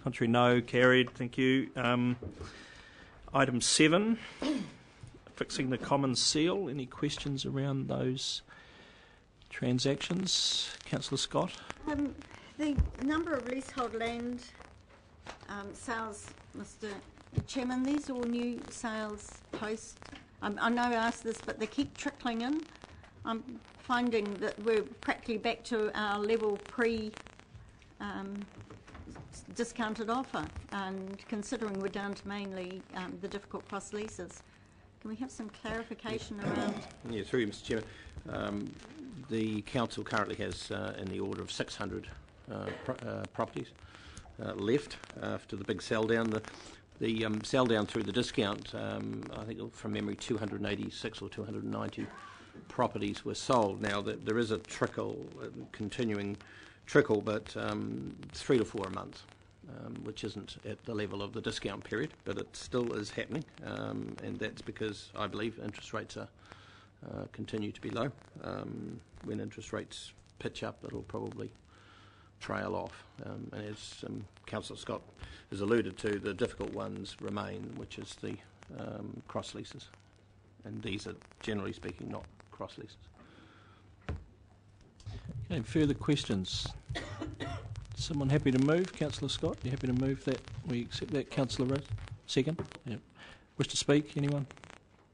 Contrary, no. Carried. Thank you. Item 7, fixing the common seal. Any questions around those transactions? Councillor Scott? The number of leasehold land sales, Mr Chairman, these are all new sales post. I know I asked this, but they keep trickling in. I'm finding that we're practically back to our level discounted offer, and considering we're down to mainly the difficult cross leases. Can we have some clarification around? Yeah, through you, Mr Chairman. The council currently has in the order of 600 properties left after the big sell down. The sell down through the discount, I think from memory 286 or 290 properties were sold. Now there is a continuing trickle, but 3 to 4 a month, which isn't at the level of the discount period, but it still is happening, and that's because I believe interest rates are continue to be low. When interest rates pitch up, it'll probably trail off, and as Councillor Scott has alluded to, the difficult ones remain, which is the cross leases, and these are generally speaking not cross leases. Okay, further questions? Someone happy to move? Councillor Scott, you happy to move that? We accept that. Councillor Rose, second. Yep. Wish to speak? Anyone?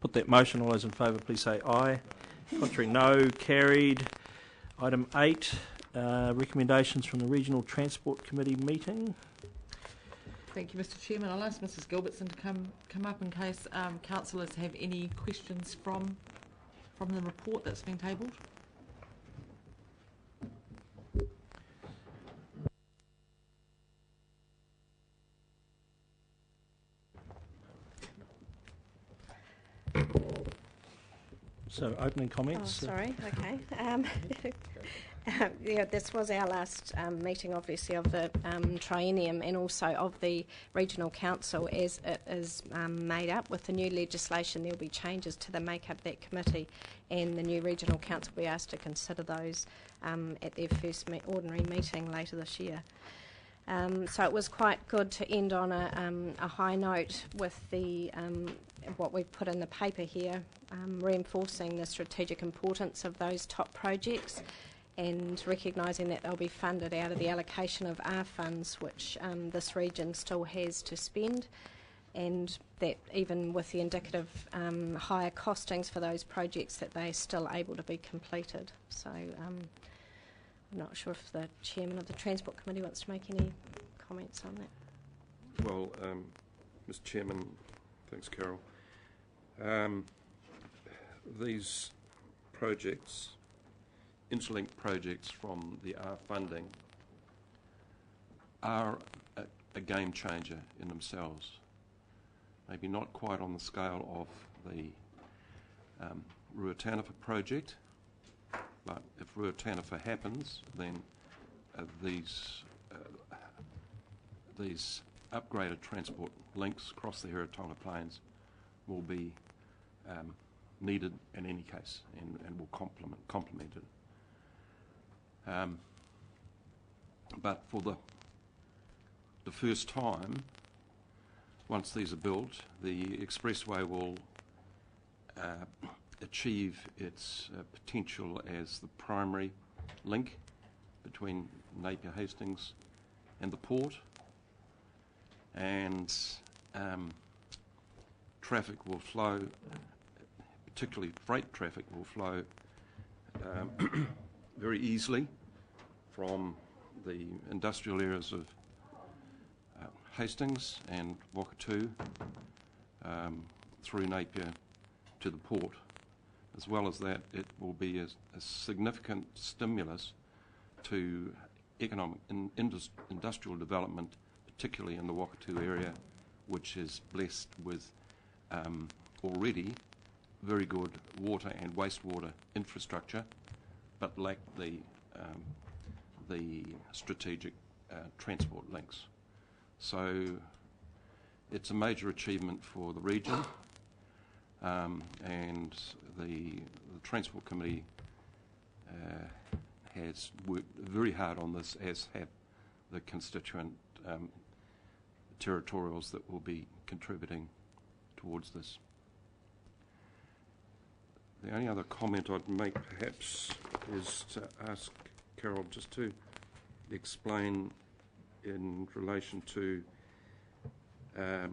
Put that motion. All those in favour, please say aye. Contrary, no. Carried. Item 8, recommendations from the Regional Transport Committee meeting. Thank you, Mr Chairman. I'll ask Mrs Gilbertson to come up in case councillors have any questions from the report that's been tabled. So, opening comments. Oh, sorry. Okay. Yeah, this was our last meeting, obviously, of the triennium, and also of the Regional Council as it is made up. With the new legislation, there will be changes to the make-up of that committee, and the new Regional Council will be asked to consider those at their first ordinary meeting later this year. So it was quite good to end on a high note with the what we've put in the paper here, reinforcing the strategic importance of those top projects and recognising that they'll be funded out of the allocation of our funds, which this region still has to spend, and that even with the indicative higher costings for those projects, that they're still able to be completed. So I'm not sure if the Chairman of the Transport Committee wants to make any comments on that. Well, Mr Chairman, thanks Carol. These projects, interlinked projects from the R funding, are a game changer in themselves. Maybe not quite on the scale of the Ruataniwha project, but if Ruataniwha happens, then these upgraded transport links across the Heretaunga Plains will be needed in any case, and will complement it. But for the first time, once these are built, the expressway will achieve its potential as the primary link between Napier Hastings and the port, and traffic will flow, particularly freight traffic will flow very easily from the industrial areas of Hastings and Wakatu through Napier to the port. As well as that, it will be a significant stimulus to economic industrial development, particularly in the Wakatu area, which is blessed with already very good water and wastewater infrastructure, but lack the strategic transport links. So it's a major achievement for the region, and the Transport Committee has worked very hard on this, as have the constituent territorials that will be contributing towards this. The only other comment I'd make perhaps is to ask Carol just to explain in relation to the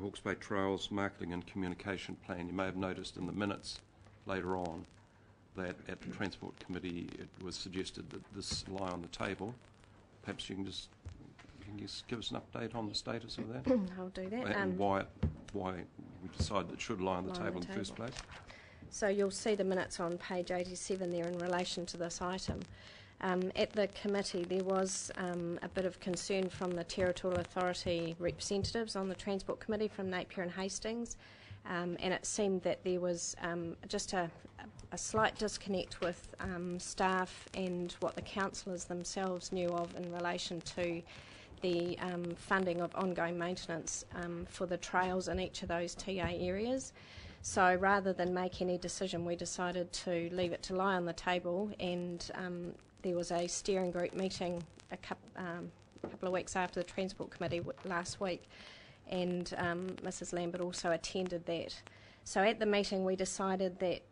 Hawke's Bay Trails Marketing and Communication Plan. You may have noticed in the minutes later on that at the Transport Committee it was suggested that this lie on the table. Perhaps you can just give us an update on the status of that? I'll do that. And why we decided it should lie on the table in the first place? So you'll see the minutes on page 87 there in relation to this item. At the committee there was a bit of concern from the Territorial Authority representatives on the Transport Committee from Napier and Hastings, and it seemed that there was just a slight disconnect with staff and what the councillors themselves knew of in relation to the funding of ongoing maintenance for the trails in each of those TA areas. So rather than make any decision, we decided to leave it to lie on the table, and there was a steering group meeting a couple of weeks after the Transport Committee last week, and Mrs Lambert also attended that. So at the meeting we decided that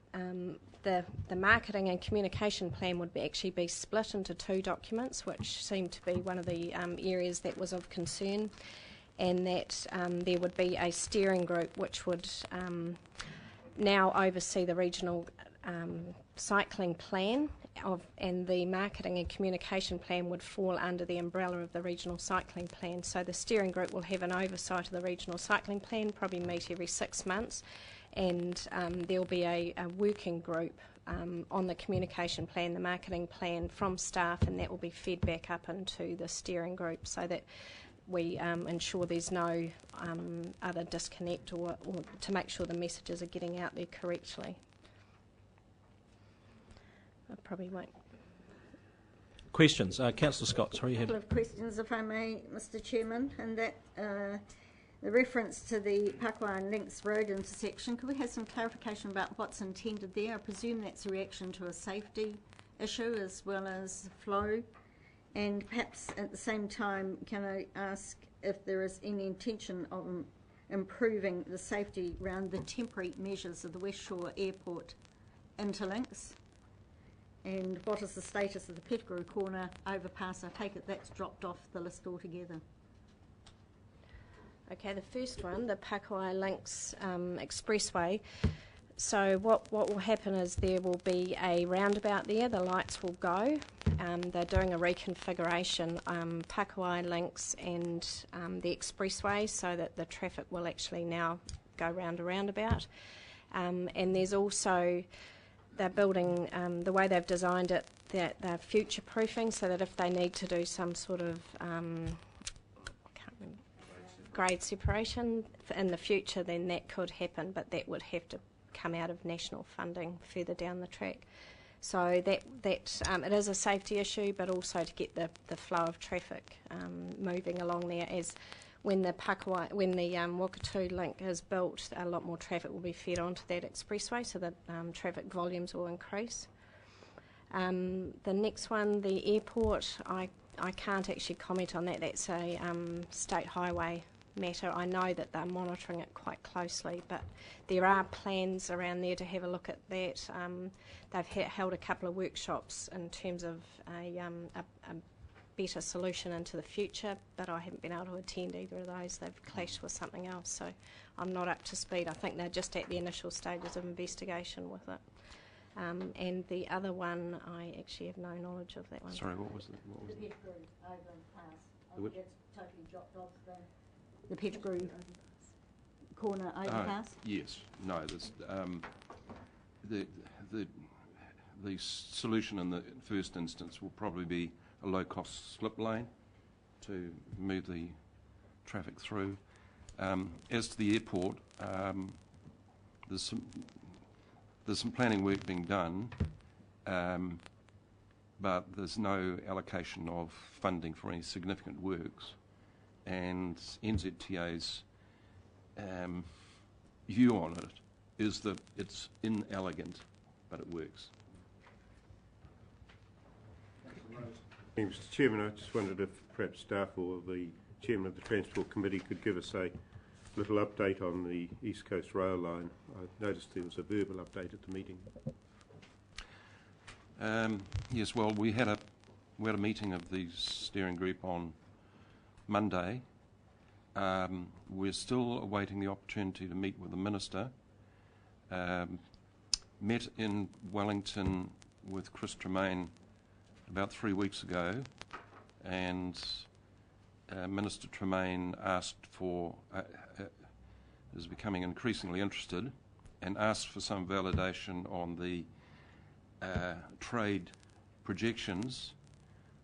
the marketing and communication plan would actually be split into two documents, which seemed to be one of the areas that was of concern, and that there would be a steering group which would now oversee the regional cycling plan, and the marketing and communication plan would fall under the umbrella of the regional cycling plan. So the steering group will have an oversight of the regional cycling plan, probably meet every 6 months, and there'll be a working group on the communication plan, the marketing plan from staff, and that will be fed back up into the steering group so that we ensure there's no other disconnect or to make sure the messages are getting out there correctly. I probably won't. Questions? Councillor Scott, sorry, you A had... couple of questions, if I may, Mr Chairman, and that the reference to the Pakua and Links Road intersection, could we have some clarification about what's intended there? I presume that's a reaction to a safety issue as well as flow, and perhaps at the same time can I ask if there is any intention of improving the safety around the temporary measures of the West Shore Airport interlinks? And what is the status of the Pettigrew Corner overpass? I take it that's dropped off the list altogether. Okay, the first one, the Pakua Links Expressway. So what will happen is there will be a roundabout there, the lights will go. They're doing a reconfiguration, Pakua Links and the expressway, so that the traffic will actually now go round a roundabout. And there's also, they're building, the way they've designed it, that they're future proofing, so that if they need to do some sort of grade separation in the future, then that could happen, but that would have to come out of national funding further down the track. So that it is a safety issue, but also to get the flow of traffic moving along there. As when the Wakatu link is built, a lot more traffic will be fed onto that expressway, so that traffic volumes will increase. The next one, the airport, I can't actually comment on that. That's a state highway matter. I know that they're monitoring it quite closely, but there are plans around there to have a look at that. They've held a couple of workshops in terms of a better solution into the future, but I haven't been able to attend either of those. They've clashed with something else, so I'm not up to speed. I think they're just at the initial stages of investigation with it. And the other one, I actually have no knowledge of that one. Sorry, what was it? The Pettigrew overpass. The which? It's totally dropped off the Pettigrew Corner overpass. Yes. No. There's, the solution in the first instance will probably be a low-cost slip lane to move the traffic through. As to the airport, there's some planning work being done, but there's no allocation of funding for any significant works, and NZTA's view on it is that it's inelegant, but it works. Mr Chairman, I just wondered if perhaps staff or the Chairman of the Transport Committee could give us a little update on the East Coast Rail line. I noticed there was a verbal update at the meeting. Yes, well, we had a meeting of the steering group on Monday. We're still awaiting the opportunity to meet with the Minister. Met in Wellington with Chris Tremaine about 3 weeks ago, and Minister Tremaine asked for, is becoming increasingly interested, and asked for some validation on the trade projections.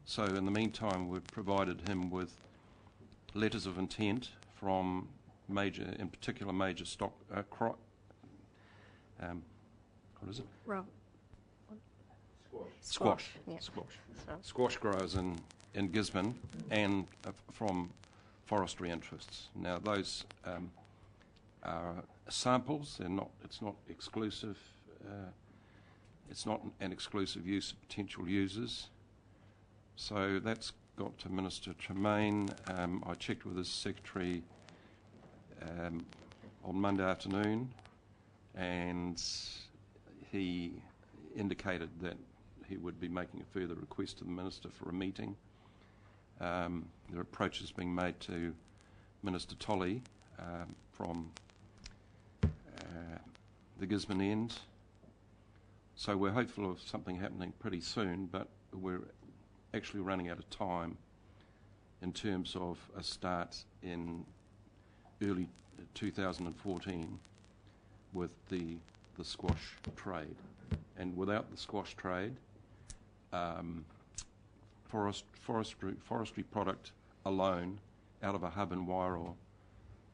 So in the meantime, we've provided him with letters of intent from major, in particular major stock, what is it? Squash. Yeah. Squash growers in Gisborne, and from forestry interests. Now those are samples. They're not. It's not exclusive. It's not an exclusive use of potential users. So that's got to Minister Tremaine. I checked with his secretary on Monday afternoon, and he indicated that he would be making a further request to the Minister for a meeting. There are approaches being made to Minister Tolley from the Gisborne end. So we're hopeful of something happening pretty soon, but we're actually running out of time in terms of a start in early 2014 with the squash trade. And without the squash trade, forestry product alone out of a hub in Wairoa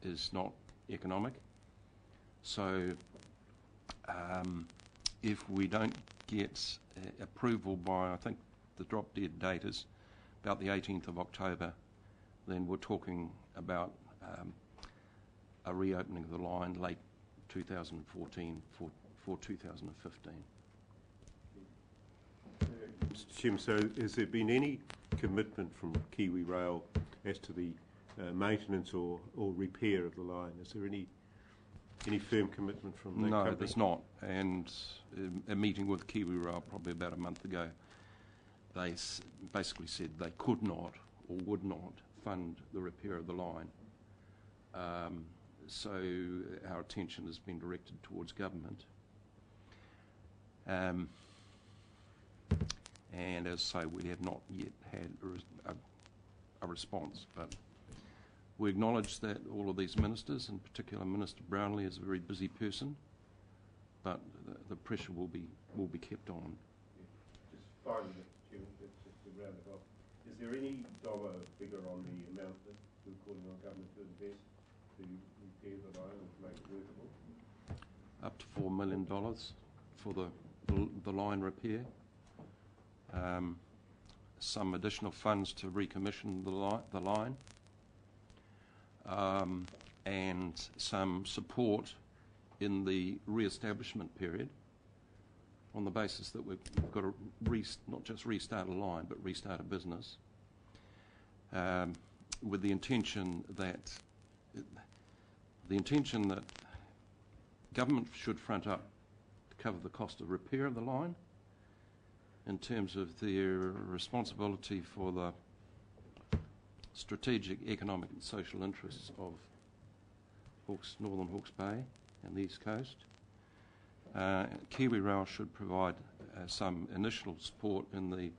is not economic. So if we don't get approval by, I think the drop dead date is about the 18th of October, then we're talking about a reopening of the line late 2014 for 2015. Mr. Chairman, so has there been any commitment from Kiwi Rail as to the maintenance or repair of the line? Is there any firm commitment from that company? No, there's not. And a meeting with Kiwi Rail probably about a month ago, they basically said they could not or would not fund the repair of the line. So our attention has been directed towards government. And as I say, we have not yet had a response, but we acknowledge that all of these ministers, in particular Minister Brownlee, is a very busy person, but the pressure will be kept on. Just finally, Mr. Chairman, just to round it off, is there any dollar figure on the amount that we're calling on government to invest to repair the line and to make it workable? Up to $4 million for the line repair. Some additional funds to recommission the line, and some support in the re-establishment period on the basis that we've got to not just restart a line but restart a business, with the intention that government should front up to cover the cost of repair of the line in terms of their responsibility for the strategic, economic and social interests of Northern Hawke's Bay and the East Coast. Kiwi Rail should provide some initial support in the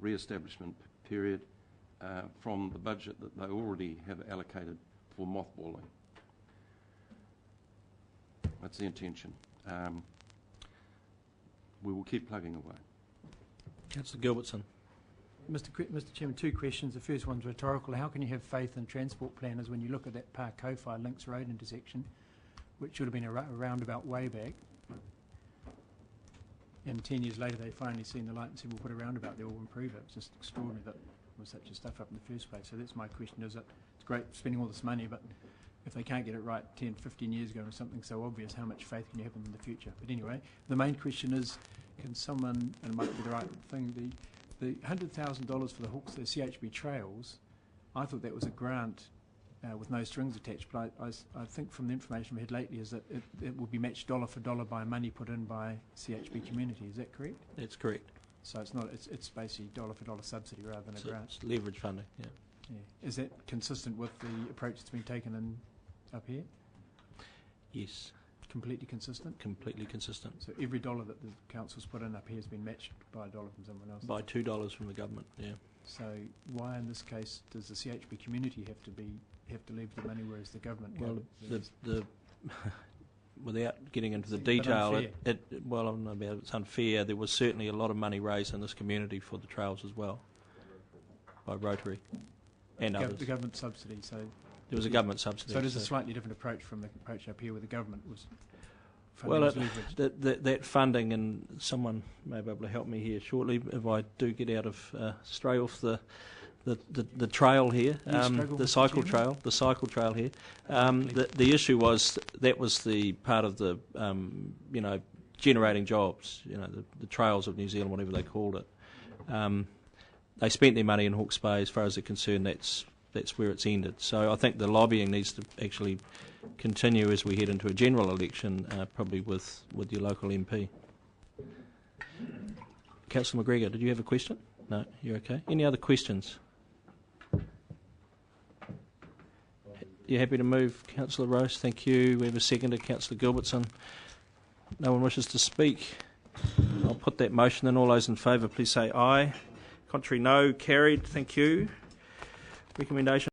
re-establishment period from the budget that they already have allocated for mothballing. That's the intention. We will keep plugging away. Councillor Gilbertson. Mr. Chairman, two questions. The first one's rhetorical. How can you have faith in transport planners when you look at that Park Kofi Links Road intersection, which should have been a roundabout way back, and 10 years later they finally seen the light and said we'll put a roundabout there, we'll improve it. It's just extraordinary that there was such a stuff up in the first place. So that's my question, is that it's great spending all this money, but if they can't get it right 10, 15 years ago or something so obvious, how much faith can you have in the future? But anyway, the main question is, can someone, and it might be the right thing, the $100,000 for the Hawke's, the CHB trails, I thought that was a grant with no strings attached, but I think from the information we had lately is that it will be matched dollar for dollar by money put in by CHB Community. Is that correct? That's correct. So it's not. It's basically dollar for dollar subsidy rather than a grant. It's leverage funding. Yeah. Yeah. Is that consistent with the approach that's been taken up here? Yes. Completely consistent? Completely consistent. So every dollar that the council's put in up here has been matched by a dollar from someone else? By $2 from the government, yeah. So why in this case does the CHB Community have to leave the money, whereas the government Well, goes? the without getting into the But detail, unfair. well, I don't know about it's unfair. There was certainly a lot of money raised in this community for the trails as well, by Rotary and others. The government subsidy, so... There was a government subsidy. So it is a slightly different approach from the approach up here where the government was... Well, leveraged. that funding, and someone may be able to help me here shortly if I do get out of stray off the trail here, the cycle trail here. The issue was that was the part of the generating jobs, the trails of New Zealand, whatever they called it. They spent their money in Hawke's Bay. As far as they're concerned, that's where it's ended. So I think the lobbying needs to actually continue as we head into a general election, probably with your local MP. Councillor McGregor, did you have a question? No, you're okay. Any other questions? You happy to move, Councillor Rose? Thank you. We have a seconder, Councillor Gilbertson. No one wishes to speak. I'll put that motion then. All those in favour, please say aye. Contrary, no. Carried. Thank you. Recommendation.